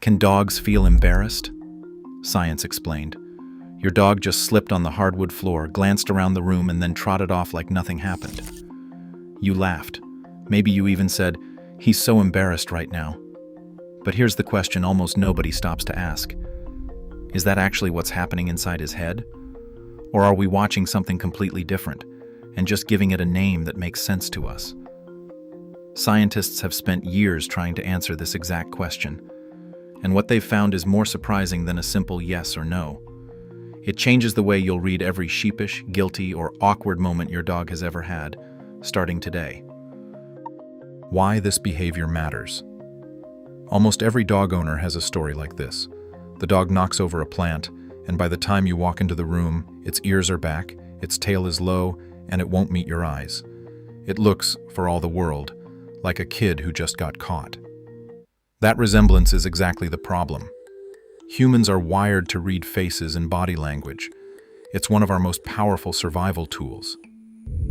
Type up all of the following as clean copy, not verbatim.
Can dogs feel embarrassed? Science explained. Your dog just slipped on the hardwood floor, glanced around the room, and then trotted off like nothing happened. You laughed. Maybe you even said, "He's so embarrassed right now." But here's the question almost nobody stops to ask. Is that actually what's happening inside his head? Or are we watching something completely different and just giving it a name that makes sense to us? Scientists have spent years trying to answer this exact question, and what they've found is more surprising than a simple yes or no. It changes the way you'll read every sheepish, guilty, or awkward moment your dog has ever had, starting today. Why this behavior matters. Almost every dog owner has a story like this. The dog knocks over a plant, and by the time you walk into the room, its ears are back, its tail is low, and it won't meet your eyes. It looks, for all the world, like a kid who just got caught. That resemblance is exactly the problem. Humans are wired to read faces and body language. It's one of our most powerful survival tools.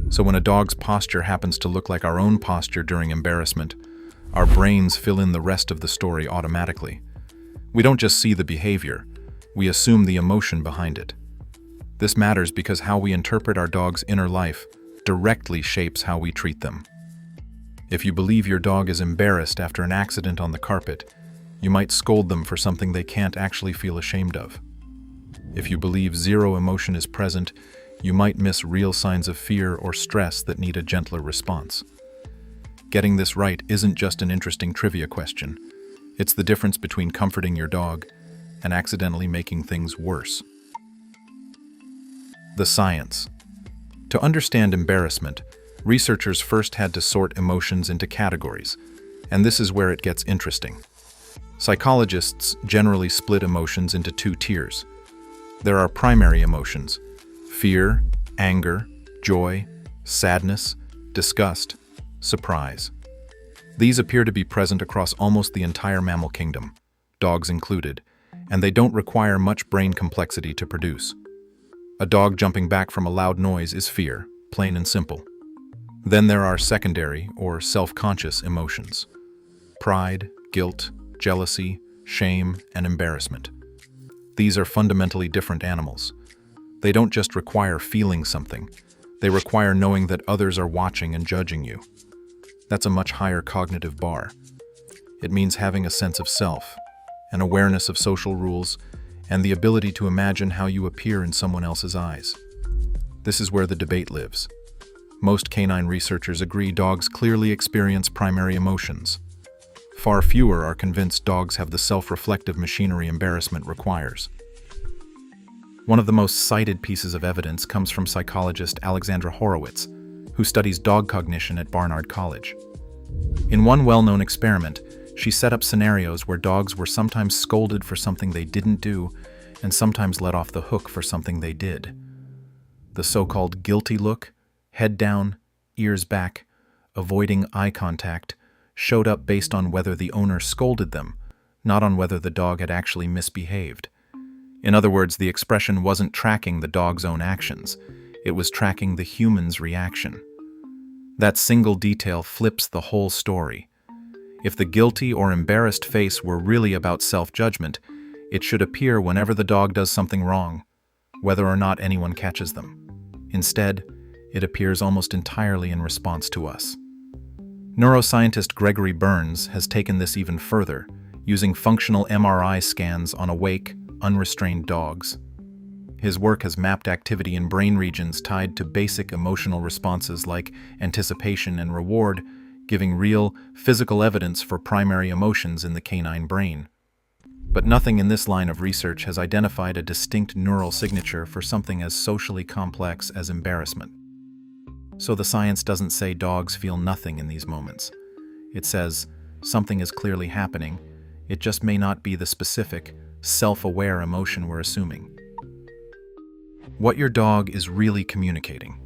So when a dog's posture happens to look like our own posture during embarrassment, our brains fill in the rest of the story automatically. We don't just see the behavior, we assume the emotion behind it. This matters because how we interpret our dog's inner life directly shapes how we treat them. If you believe your dog is embarrassed after an accident on the carpet, you might scold them for something they can't actually feel ashamed of. If you believe zero emotion is present, you might miss real signs of fear or stress that need a gentler response. Getting this right isn't just an interesting trivia question. It's the difference between comforting your dog and accidentally making things worse. The science. To understand embarrassment, researchers first had to sort emotions into categories, and this is where it gets interesting. Psychologists generally split emotions into two tiers. There are primary emotions: fear, anger, joy, sadness, disgust, surprise. These appear to be present across almost the entire mammal kingdom, dogs included, and they don't require much brain complexity to produce. A dog jumping back from a loud noise is fear, plain and simple. Then there are secondary or self-conscious emotions: pride, guilt, jealousy, shame, and embarrassment. These are fundamentally different animals. They don't just require feeling something, they require knowing that others are watching and judging you. That's a much higher cognitive bar. It means having a sense of self, an awareness of social rules, and the ability to imagine how you appear in someone else's eyes. This is where the debate lives. Most canine researchers agree dogs clearly experience primary emotions. Far fewer are convinced dogs have the self-reflective machinery embarrassment requires. One of the most cited pieces of evidence comes from psychologist Alexandra Horowitz, who studies dog cognition at Barnard College. In one well-known experiment, she set up scenarios where dogs were sometimes scolded for something they didn't do and sometimes let off the hook for something they did. The so-called guilty look, head down, ears back, avoiding eye contact, showed up based on whether the owner scolded them, not on whether the dog had actually misbehaved. In other words, the expression wasn't tracking the dog's own actions, it was tracking the human's reaction. That single detail flips the whole story. If the guilty or embarrassed face were really about self-judgment, it should appear whenever the dog does something wrong, whether or not anyone catches them. Instead, it appears almost entirely in response to us. Neuroscientist Gregory Burns has taken this even further, using functional MRI scans on awake, unrestrained dogs. His work has mapped activity in brain regions tied to basic emotional responses like anticipation and reward, giving real, physical evidence for primary emotions in the canine brain. But nothing in this line of research has identified a distinct neural signature for something as socially complex as embarrassment. So the science doesn't say dogs feel nothing in these moments. It says something is clearly happening, it just may not be the specific, self-aware emotion we're assuming. What your dog is really communicating.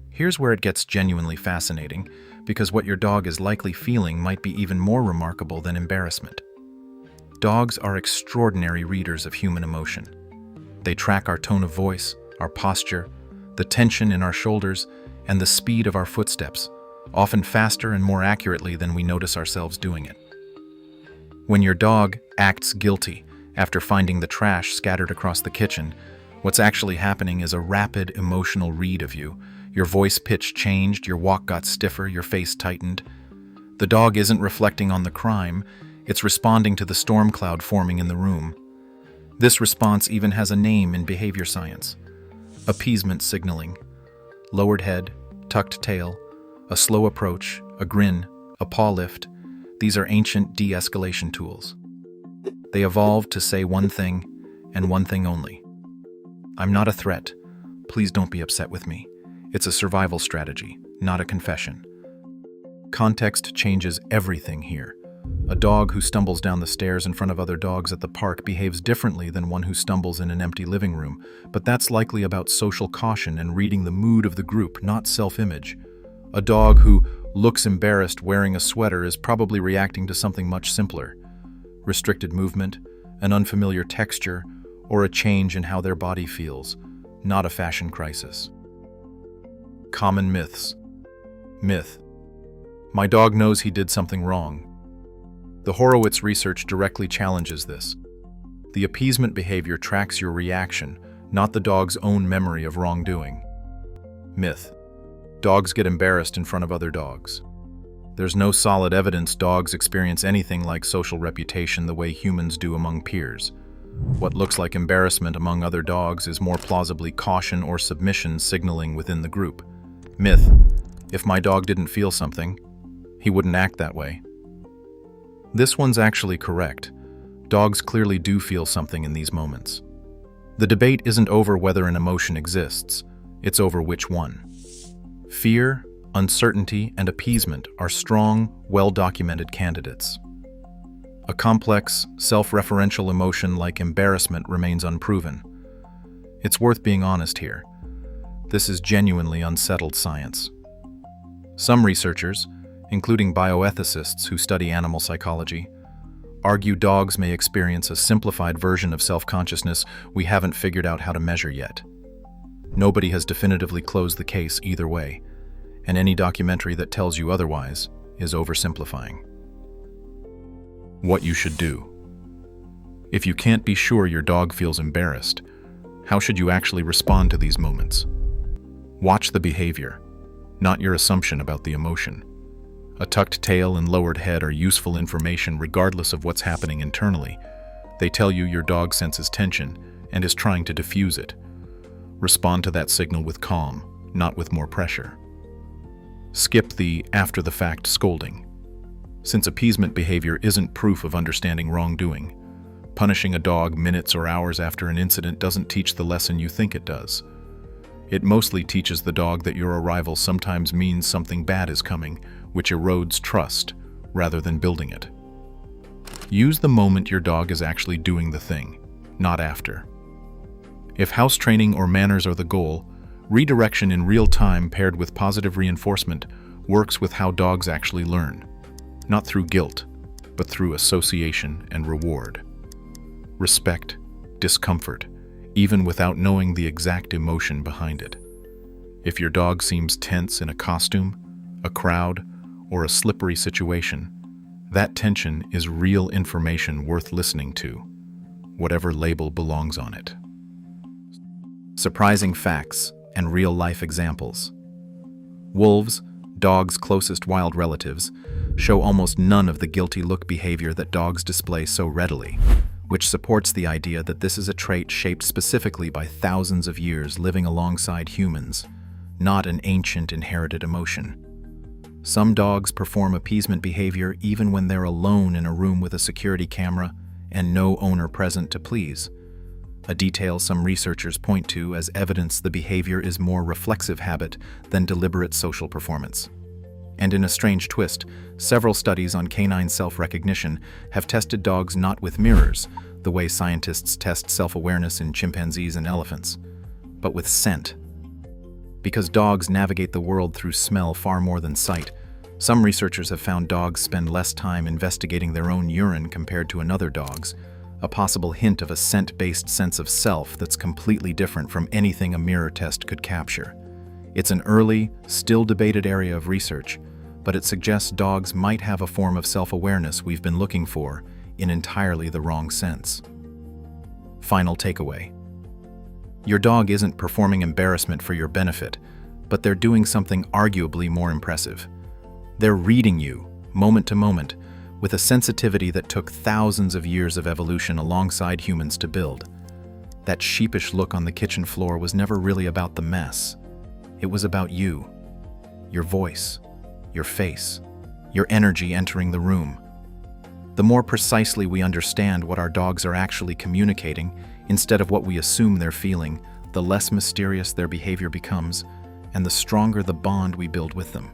Here's where it gets genuinely fascinating, because what your dog is likely feeling might be even more remarkable than embarrassment. Dogs are extraordinary readers of human emotion. They track our tone of voice, our posture, the tension in our shoulders, and the speed of our footsteps, often faster and more accurately than we notice ourselves doing it. When your dog acts guilty after finding the trash scattered across the kitchen, what's actually happening is a rapid emotional read of you. Your voice pitch changed, your walk got stiffer, your face tightened. The dog isn't reflecting on the crime, it's responding to the storm cloud forming in the room. This response even has a name in behavior science: appeasement signaling. Lowered head, tucked tail, a slow approach, a grin, a paw lift. These are ancient de-escalation tools. They evolved to say one thing, and one thing only: I'm not a threat. Please don't be upset with me. It's a survival strategy, not a confession. Context changes everything here. A dog who stumbles down the stairs in front of other dogs at the park behaves differently than one who stumbles in an empty living room, but that's likely about social caution and reading the mood of the group, not self-image. A dog who looks embarrassed wearing a sweater is probably reacting to something much simpler: restricted movement, an unfamiliar texture, or a change in how their body feels, not a fashion crisis. Common myths. Myth: my dog knows he did something wrong. The Horowitz research directly challenges this. The appeasement behavior tracks your reaction, not the dog's own memory of wrongdoing. Myth: dogs get embarrassed in front of other dogs. There's no solid evidence dogs experience anything like social reputation the way humans do among peers. What looks like embarrassment among other dogs is more plausibly caution or submission signaling within the group. Myth: if my dog didn't feel something, he wouldn't act that way. This one's actually correct. Dogs clearly do feel something in these moments. The debate isn't over whether an emotion exists, it's over which one. Fear, uncertainty, and appeasement are strong, well-documented candidates. A complex, self-referential emotion like embarrassment remains unproven. It's worth being honest here. This is genuinely unsettled science. Some researchers, including bioethicists who study animal psychology, argue dogs may experience a simplified version of self-consciousness we haven't figured out how to measure yet. Nobody has definitively closed the case either way, and any documentary that tells you otherwise is oversimplifying. What you should do. If you can't be sure your dog feels embarrassed, how should you actually respond to these moments? Watch the behavior, not your assumption about the emotion. A tucked tail and lowered head are useful information regardless of what's happening internally. They tell you your dog senses tension and is trying to diffuse it. Respond to that signal with calm, not with more pressure. Skip the after-the-fact scolding. Since appeasement behavior isn't proof of understanding wrongdoing, punishing a dog minutes or hours after an incident doesn't teach the lesson you think it does. It mostly teaches the dog that your arrival sometimes means something bad is coming, which erodes trust rather than building it. Use the moment your dog is actually doing the thing, not after. If house training or manners are the goal, redirection in real time paired with positive reinforcement works with how dogs actually learn, not through guilt, but through association and reward. Respect, discomfort, even without knowing the exact emotion behind it. If your dog seems tense in a costume, a crowd, or a slippery situation, that tension is real information worth listening to, whatever label belongs on it. Surprising facts and real-life examples. Wolves, dogs' closest wild relatives, show almost none of the guilty look behavior that dogs display so readily, which supports the idea that this is a trait shaped specifically by thousands of years living alongside humans, not an ancient inherited emotion. Some dogs perform appeasement behavior even when they're alone in a room with a security camera and no owner present to please, a detail some researchers point to as evidence the behavior is more reflexive habit than deliberate social performance. And in a strange twist, several studies on canine self-recognition have tested dogs not with mirrors, the way scientists test self-awareness in chimpanzees and elephants, but with scent. Because dogs navigate the world through smell far more than sight, some researchers have found dogs spend less time investigating their own urine compared to another dog's, a possible hint of a scent-based sense of self that's completely different from anything a mirror test could capture. It's an early, still debated area of research, but it suggests dogs might have a form of self-awareness we've been looking for, in entirely the wrong sense. Final takeaway. Your dog isn't performing embarrassment for your benefit, but they're doing something arguably more impressive. They're reading you, moment to moment, with a sensitivity that took thousands of years of evolution alongside humans to build. That sheepish look on the kitchen floor was never really about the mess. It was about you, your voice, your face, your energy entering the room. The more precisely we understand what our dogs are actually communicating, instead of what we assume they're feeling, the less mysterious their behavior becomes, and the stronger the bond we build with them.